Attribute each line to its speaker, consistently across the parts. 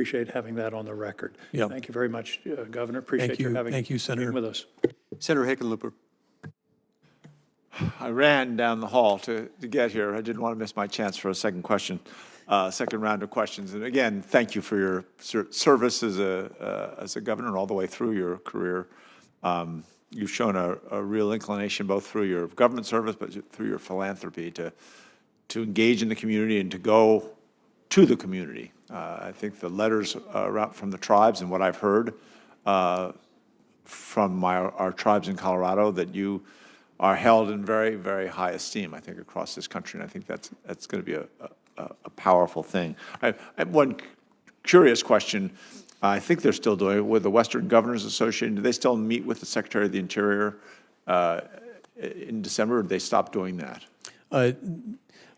Speaker 1: appreciate having that on the record.
Speaker 2: Yeah.
Speaker 1: Thank you very much, Governor. Appreciate you having
Speaker 2: Thank you, Senator.
Speaker 1: being with us.
Speaker 3: Senator Hickenlooper.
Speaker 4: I ran down the hall to get here. I didn't want to miss my chance for a second question, second round of questions. And again, thank you for your service as a governor all the way through your career. You've shown a real inclination both through your government service, but through your philanthropy to engage in the community and to go to the community. I think the letters from the tribes and what I've heard from our tribes in Colorado, that you are held in very, very high esteem, I think, across this country. And I think that's going to be a powerful thing. I have one curious question. I think they're still doing it with the Western Governors Association. Do they still meet with the Secretary of the Interior in December, or did they stop doing that?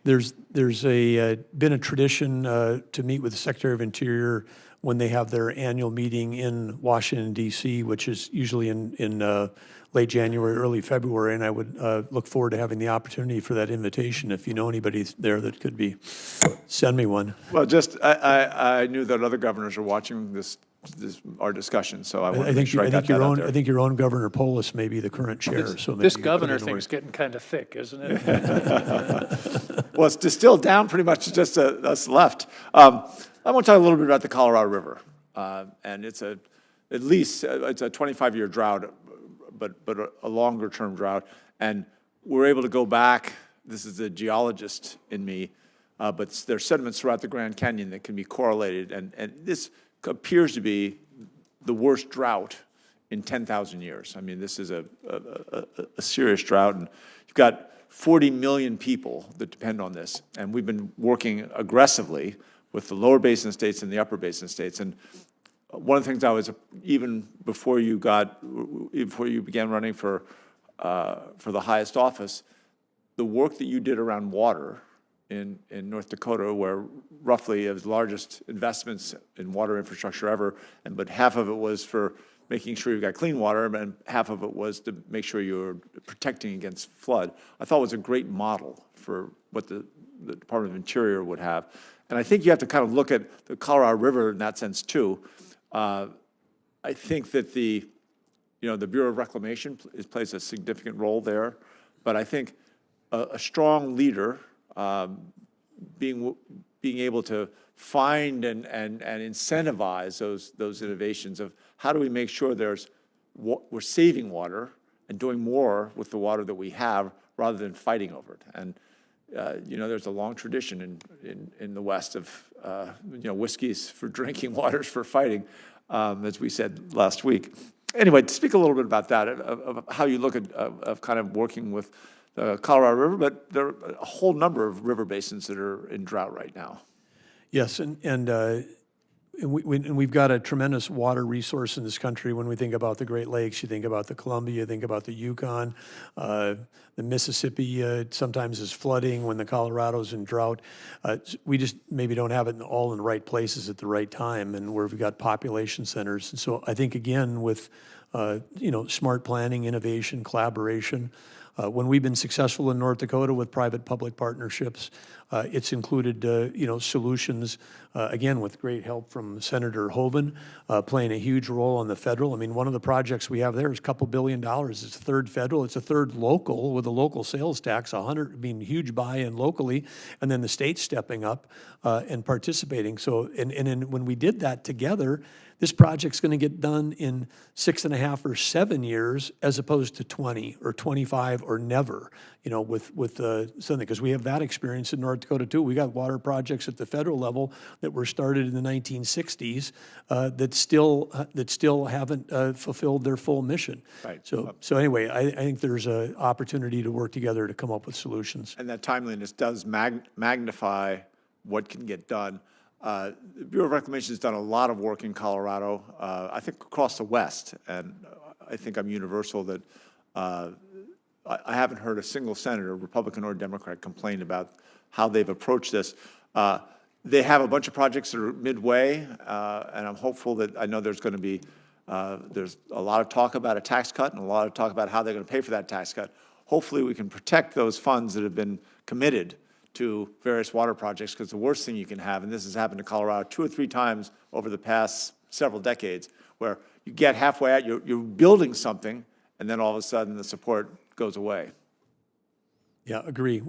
Speaker 2: There's been a tradition to meet with the Secretary of Interior when they have their annual meeting in Washington, D.C., which is usually in late January, early February, and I would look forward to having the opportunity for that invitation. If you know anybody there that could be, send me one.
Speaker 4: Well, I knew that other governors are watching our discussion, so I want to make sure I got that out there.
Speaker 2: I think your own Governor Polis may be the current chair. So
Speaker 1: This governor thing's getting kind of thick, isn't it?
Speaker 4: Well, it's distilled down pretty much to just us left. I want to talk a little bit about the Colorado River, and it's at least it's a 25-year drought, but a longer-term drought, and we're able to go back. This is the geologist in me, but there's sediments throughout the Grand Canyon that can be correlated, and this appears to be the worst drought in 10,000 years. I mean, this is a serious drought, and you've got 40 million people that depend on this, and we've been working aggressively with the lower basin states and the upper basin states. And one of the things I was, even before you began running for the highest office, the work that you did around water in North Dakota, where roughly it was the largest investments in water infrastructure ever, but half of it was for making sure you got clean water, and half of it was to make sure you were protecting against flood. I thought it was a great model for what the Department of Interior would have. And I think you have to kind of look at the Colorado River in that sense too. I think that the Bureau of Reclamation plays a significant role there, but I think a strong leader being able to find and incentivize those innovations of how do we make sure we're saving water and doing more with the water that we have rather than fighting over it. And there's a long tradition in the West of whiskeys for drinking, waters for fighting, as we said last week. Anyway, to speak a little bit about that, of how you look at of kind of working with the Colorado River, but there are a whole number of river basins that are in drought right now.
Speaker 2: Yes, and we've got a tremendous water resource in this country. When we think about the Great Lakes, you think about the Columbia, you think about the Yukon, the Mississippi sometimes is flooding when the Colorado's in drought. We just maybe don't have it all in the right places at the right time, and where we've got population centers. And so I think, again, with smart planning, innovation, collaboration, when we've been successful in North Dakota with private-public partnerships, it's included, solutions, again, with great help from Senator Hoeven, playing a huge role on the federal. I mean, one of the projects we have there is a couple $2 billion. It's a third federal. It's a third local with a local sales tax, huge buy-in locally, and then the state stepping up and participating. So, and when we did that together, this project's going to get done in 6.5 or 7 years, as opposed to 20 or 25 or never. With something, because we have that experience in North Dakota too. We got water projects at the federal level that were started in the 1960s that still haven't fulfilled their full mission.
Speaker 4: Right.
Speaker 2: So anyway, I think there's an opportunity to work together to come up with solutions.
Speaker 4: And that timeliness does magnify what can get done. The Bureau of Reclamation has done a lot of work in Colorado, I think across the West, and I think I'm universal that I haven't heard a single senator, Republican or Democrat, complain about how they've approached this. They have a bunch of projects that are midway, and I'm hopeful that I know there's going to be there's a lot of talk about a tax cut and a lot of talk about how they're going to pay for that tax cut. Hopefully we can protect those funds that have been committed to various water projects, because the worst thing you can have, and this has happened to Colorado 2 or 3 times over the past several decades, where you get halfway out, you're building something, and then all of a sudden the support goes away.
Speaker 2: Yeah, agree.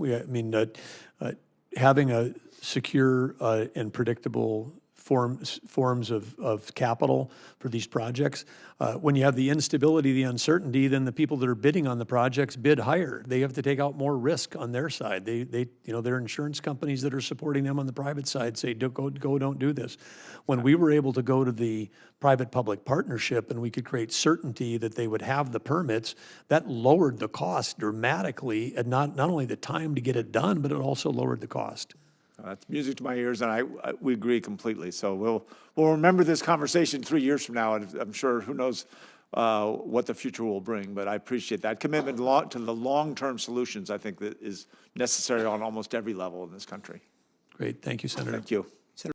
Speaker 2: Having a secure and predictable forms of capital for these projects. When you have the instability, the uncertainty, then the people that are bidding on the projects bid higher. They have to take out more risk on their side. Their insurance companies that are supporting them on the private side say, don't do this. When we were able to go to the private-public partnership and we could create certainty that they would have the permits, that lowered the cost dramatically, and not only the time to get it done, but it also lowered the cost.
Speaker 4: That's music to my ears, and we agree completely. So we'll remember this conversation 3 years from now, and I'm sure who knows what the future will bring. But I appreciate that commitment to the long-term solutions. I think that is necessary on almost every level in this country.
Speaker 2: Great, thank you, Senator.
Speaker 4: Thank you.